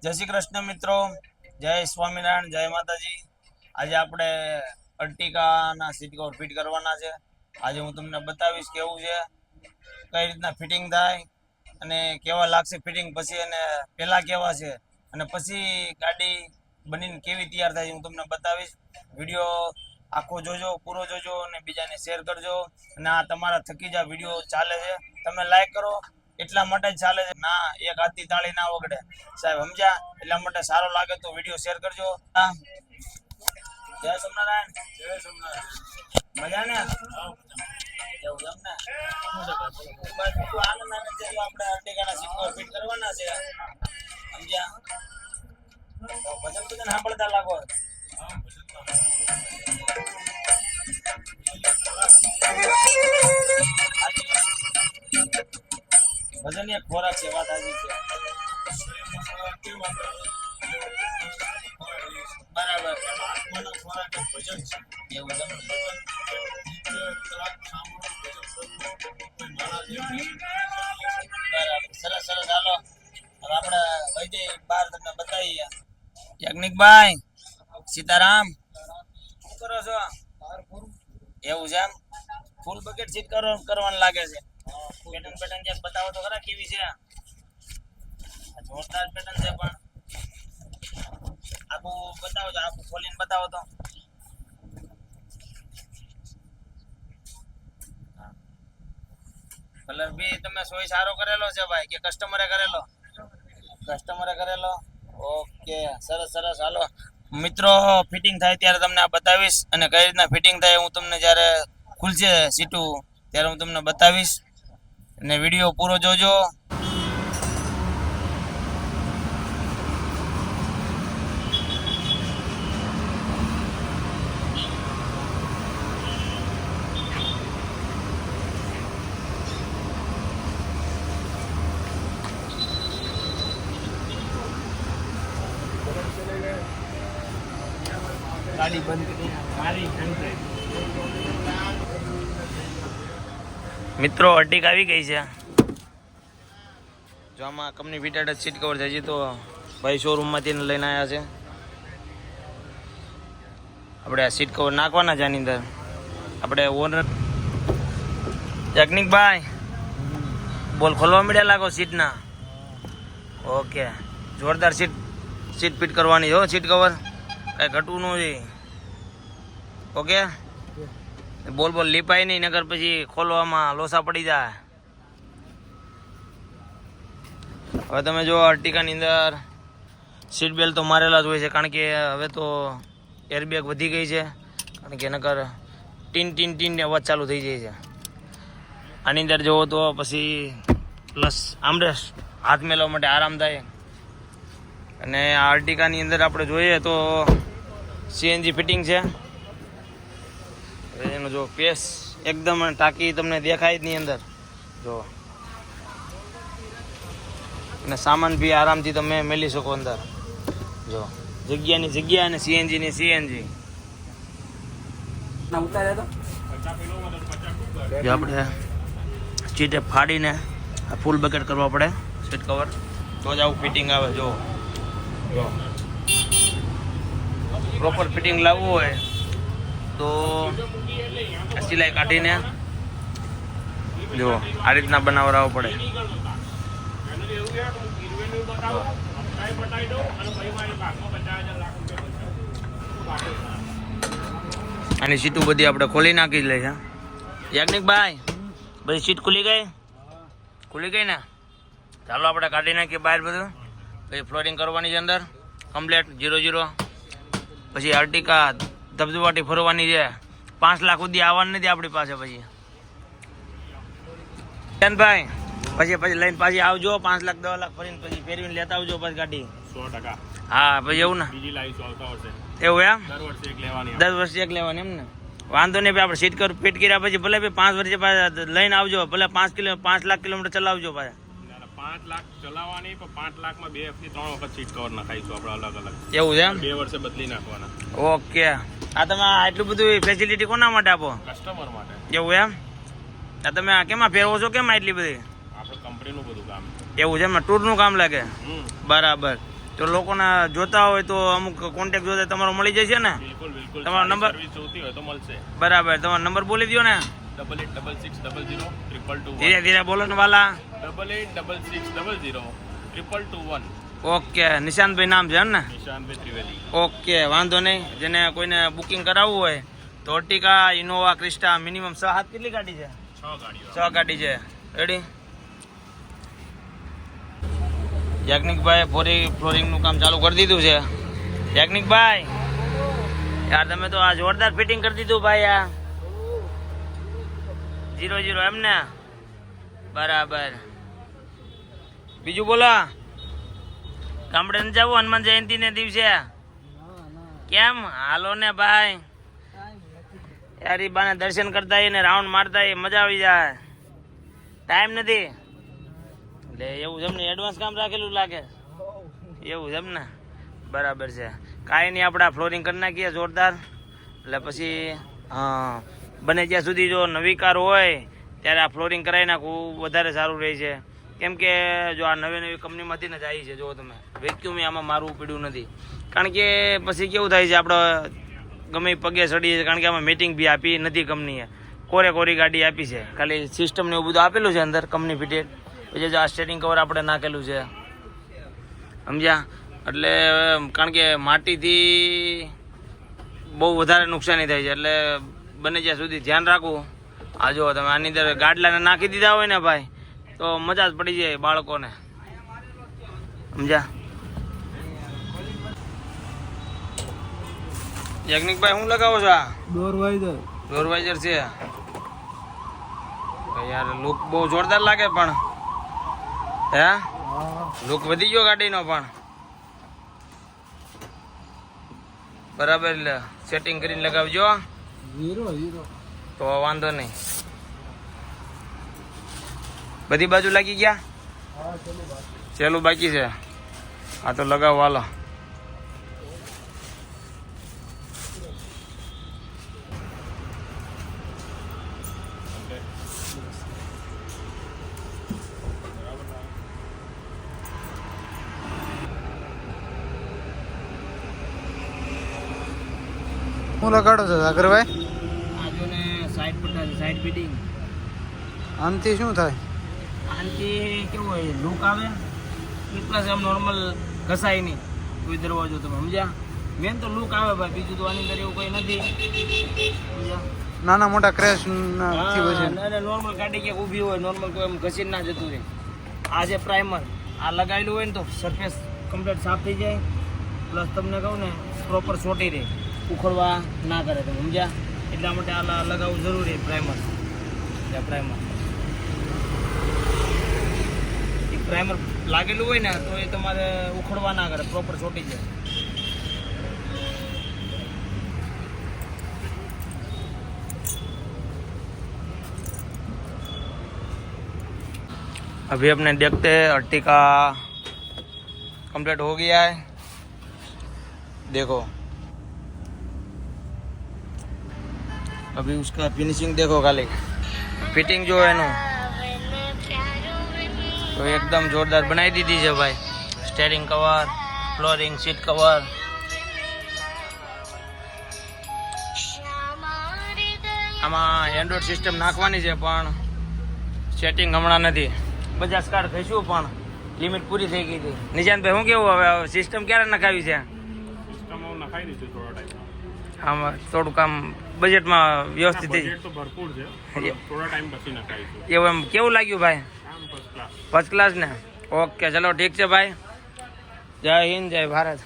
જય શ્રી કૃષ્ણ મિત્રો, જય સ્વામિનારાયણ, જય માતાજી. આજે આપણે અર્ટિકાના સીટ કવર ફિટ કરવાના છે. આજે હું તમને બતાવીશ કેવું છે, કઈ રીતના ફિટિંગ થાય અને કેવા લાગશે ફિટિંગ પછી, અને પહેલા કેવા છે અને પછી ગાડી બનીને કેવી તૈયાર થાય હું તમને બતાવીશ. વિડીયો આખો જોજો, પૂરો જોજો અને બીજાને શેર કરજો. અને આ તમારા થકી જ આ વિડીયો ચાલે છે, તમે લાઈક કરો એટલા માટે જ ચાલે છે. ના, એક હાથની તાળી ના વગડે સાહેબ, સમજ્યા? એટલા માટે સારો લાગે તો વિડીયો શેર કરજો. જય સોમનારાયણ. જય સોમનારાયણ. મજા ને? એવું એમ ને? આપણે અર્ટિકાના સીટ કવર ફિટ કરવાના છે, સમજ્યા? ભજન ભજન સાંભળતા લાગો. ભજન એક ખોરાક છે, વાત આવી છે. બરાબર. ભજન છે એવું છે. બરાબર, સરસ સરસ. હાલો હવે આપણે વૈદ્ય બહાર તમને બતાવીએ. યજ્ઞિકભાઈ, સીતારામ, શું કરો છો? એવું છે એમ? ફૂલ બકેટ સીટ કરવાનું લાગે છે. પેટર્ન પેટર્ન ક્યાંક બતાવો તો ખરા કેવી છે. જોરદાર પેટર્ન છે, પણ આખું બતાવો તો, આખું ખોલીને બતાવો તો. કલર બી તમે સોય સારો કરેલો છે ભાઈ, કે કસ્ટમરે કરેલો? કસ્ટમરે કરેલો. ઓકે, સરસ સરસ. હાલો મિત્રો, ફિટિંગ થાય ત્યારે તમને આ બતાવીશ, અને કઈ રીતના ફિટિંગ થાય હું તમને જ્યારે ખુલશે સીટું ત્યારે હું તમને બતાવીશ, અને વિડીયો પૂરો જોજો. ગાડી બંધ કરી મારી. મિત્રો, અર્ટિક આવી ગઈ છે. જો આમાં કંપની ફિટેડ સીટ કવર થાય છે, તો ભાઈ શોરૂમમાંથી લઈને આવ્યા છે. આપણે આ સીટ કવર નાખવાના છે આની અંદર. આપણે ઓનર યજ્ઞિકભાઈ, બોલ ખોલવા મળ્યા લાગો સીટના. ઓકે, જોરદાર સીટ ફિટ કરવાની હો. સીટ કવર કઈ ઘટવું ન જોઈએ. ઓકે, બોલ બોલ લીપાય નહીં, નગર પછી ખોલવામાં લોસા પડી જાય. હવે તમે જો અર્ટિકાની અંદર સીટ બેલ્ટ તો મારેલા જ હોય છે, કારણ કે હવે તો એરબેગ વધી ગઈ છે, કારણ કે નકર ટીન ટીન ટીન અવાજ ચાલુ થઈ જાય છે. આની અંદર જુઓ તો પછી પ્લસ આમરેસ હાથ મેળવવા માટે આરામ થાય. અને આ અર્ટિકાની અંદર આપણે જોઈએ તો સીએનજી ફિટિંગ છે. એનો જો પેસ એકદમ ટાંકી તમને દેખાય જ નહીં અંદર જો, અને સામાન બી આરામથી તમે મેલી શકો અંદર જો. જગ્યાની જગ્યા અને સીએનજી ની સીએનજી. જો આપણે સીટે ફાડીને ફૂલ બકેટ કરવા પડે સીટ કવર, તો જ આવું ફિટિંગ આવે. જો પ્રોપર ફિટિંગ લાવવું હોય તો સિલાઈ કાઢીને જો આ રીતના બનાવડાવવું પડે. આની સીટું બધી આપણે ખોલી નાખી જ લઈ છે. યજ્ઞિકભાઈ, બધી સીટ ખુલી ગઈ? ખુલી ગઈ ને? ચાલો આપણે કાઢી નાખીએ બહાર બધું. પછી ફ્લોરિંગ કરવાની છે અંદર કમ્પ્લેટ 0-0. પછી અર્ટિકા ધબધબાટી ફરવાની છે. 5 લાખ સુધી આવવાનું નથી આપણી પાસે. પછી ભાઈ પછી લઈને પાછી આવજો. 5 લાખ 10 લાખ ફરીને પછી ફેરવીને લેતા આવજો પાછી ગાડી. 100%. હા, પછી એવું ને? બીજી લાવીશું આવતા વર્ષે. એવું એમ? દર વર્ષે એક લેવાની. 10 વર્ષે એક લેવાની એમ ને? વાંધો નહીં. આપણે સીટ કવર ફિટ કર્યા પછી ભલે 5 વર્ષે પાછા લઈને આવજો. ભલે 5 લાખ કિલોમીટર ચલાવજો પાછા. 5 લાખ ચલાવવાની, પણ 5 લાખમાં 2 થી 3 વખત સીટ કવર નખાઈશું આપણે અલગ અલગ. એવું છે એમ? 2 વર્ષે બદલી નાખવાના. ઓકે. આ તમે આટલું બધું ફેસિલિટી કોના માટે આપો? કસ્ટમર માટે. એવું એમ? આ તમે કેમાં ફેરવો છો? કેમ એટલી બધી? આપણે કંપનીનું બધું કામ. એવું છે એમ? ટૂરનું કામ લાગે? બરાબર. તો લોકોને જોતા હોય તો અમુક કોન્ટેક્ટ જોતા તમારો મળી જશે ને? બિલકુલ બિલકુલ. તમારો નંબર? સર્વિસ જોતી હોય તો મળશે. બરાબર, તમારો નંબર બોલી દો ને. 8866002221. ધીરે ધીરે બોલો ને વાલા. 8866002221. ઓકે, નિશાંતભાઈ નામ છે એમ ને? નિશાંતભાઈ ત્રિવેદી. ઓકે, વાંધો નહીં. જેને કોઈને બુકિંગ કરાવવું હોય તો અર્ટિકા, ઇનોવા, ક્રિસ્ટા મિનિમમ 6 કેટલી ગાડી છે? 6 ગાડીઓ. 6 ગાડી છે. રેડી? યાજ્ઞિકભાઈ ફ્લોરિંગનું કામ ચાલુ કરી દીધું છે. યાજ્ઞિકભાઈ યાર તમે તો આ જોરદાર ફિટિંગ કરી દીધું ભાઈ. આ 0-0 એમ ને? બરાબર. બીજું બોલો. ગામડે ન જવું હનુમાન જયંતિ ને દિવસે? કેમ? હાલો ને ભાઈ. યાર ઈ બાને દર્શન કરતા ને રાઉન્ડ મારતા મજા આવી જાય. ટાઈમ નથી એટલે એવું છે ને? એડવાન્સ કામ રાખેલું લાગે એવું છે ને? બરાબર છે. કાંઈ નહીં, આપણે ફ્લોરિંગ કરી નાખીએ જોરદાર. એટલે પછી હા, બને ત્યાં સુધી જો નવી કાર હોય ત્યારે આ ફ્લોરિંગ કરાવી નાખવું વધારે સારું રહે છે. કેમ કે જો આ નવી કંપનીમાંથી ને જ આવી છે. જો તમે વેક્યુમ આમાં મારવું પડ્યું નથી. કારણ કે પછી કેવું થાય છે, આપણે ગમે પગે ચડીએ, કારણ કે આમાં મીટિંગ બી આપી નથી કંપનીએ. કોરી ગાડી આપી છે, ખાલી સિસ્ટમ ને એવું બધું આપેલું છે અંદર કંપની ફિટેડ. પછી આ સ્ટેરિંગ કવર આપણે નાખેલું છે, સમજ્યા? એટલે કારણ કે માટીથી બહુ વધારે નુકસાની થાય છે, એટલે બને જ્યાં સુધી ધ્યાન રાખવું. આ જો તમે આની અંદર ગાડલાને નાખી દીધા હોય ને ભાઈ તો મજા જ પડી જાય બાળકોને, સમજ્યા? યાજ્ઞિકભાઈ શું લગાવો છો? આ ડોરવાઇઝર છે યાર. લુક બહુ જોરદાર લાગે પણ હે, લુક વધી ગયો ગાડીનો પણ. બરાબર, સેટિંગ કરીને લગાવજો તો વાંધો નહીં. બધી બાજુ લાગી ગયા? ચેલું બાકી છે. આ તો લગાવો હાલો. હું લગાડો છો સાગરભાઈ? આજુ ને સાઈડ પટ્ટા છે, સાઈડ ફિટિંગ. આનાથી શું થાય? આનાથી કેવું હોય, લુક આવે પ્લસ આમ નોર્મલ ઘસાય નહીં કોઈ દરવાજો. તમે સમજ્યા? મેન તો લુક આવે ભાઈ, બીજું તો આની અંદર એવું કંઈ નથી, સમજ્યા? નાના મોટા ક્રેશ થી બચે. નોર્મલ ગાડી ક્યાંક ઊભી હોય, નોર્મલ કોઈ એમ ઘસીને ના જતું રહે. આ જે પ્રાઇમર આ લગાવેલું હોય ને તો સરફેસ કમ્પ્લીટ સાફ થઈ જાય. પ્લસ તમને કહું ને પ્રોપર ચોટી રહે, ઉખડવા ના કરે. તમે સમજ્યા? એટલા માટે આ લગાવવું જરૂરી પ્રાઇમર. એક પ્રાઇમર લાગેલું હોય ને તો એ તમારે ઉખડવા ના કરે, પ્રોપર ચોટી જાય. अभी अपने देखते हैं अर्टिका कंप्लीट हो गया है. देखो अभी उसका फिनिशिंग देखो, खाली फिटिंग जो है ना तो एकदम जोरदार बनाई दीदी है भाई. Steering cover, flooring, seat cover. આમાં એન્ડ્રોઈડ સિસ્ટમ નાખવાની છે પણ સેટિંગ હમણાં નથી. 50 કાર્ડ ખસ્યું પણ લિમિટ પૂરી થઈ ગઈ હતી. નિશાંતભાઈ શું કેવું, હવે સિસ્ટમ ક્યારે નખાવી છે? સિસ્ટમ હું નખાઈ દીધું થોડા ટાઈમ. આમાં થોડું કામ બજેટમાં વ્યવસ્થિત થઈ બજેટ તો ભરપૂર છે, થોડા ટાઈમ પછી નખાઈશું. એવું. એમ કેવું લાગ્યું ભાઈ? કામ ફર્સ્ટ ક્લાસ. ફર્સ્ટ ક્લાસ ને? ઓકે, ચલો ઠીક છે ભાઈ. જય હિન્દ, જય ભારત.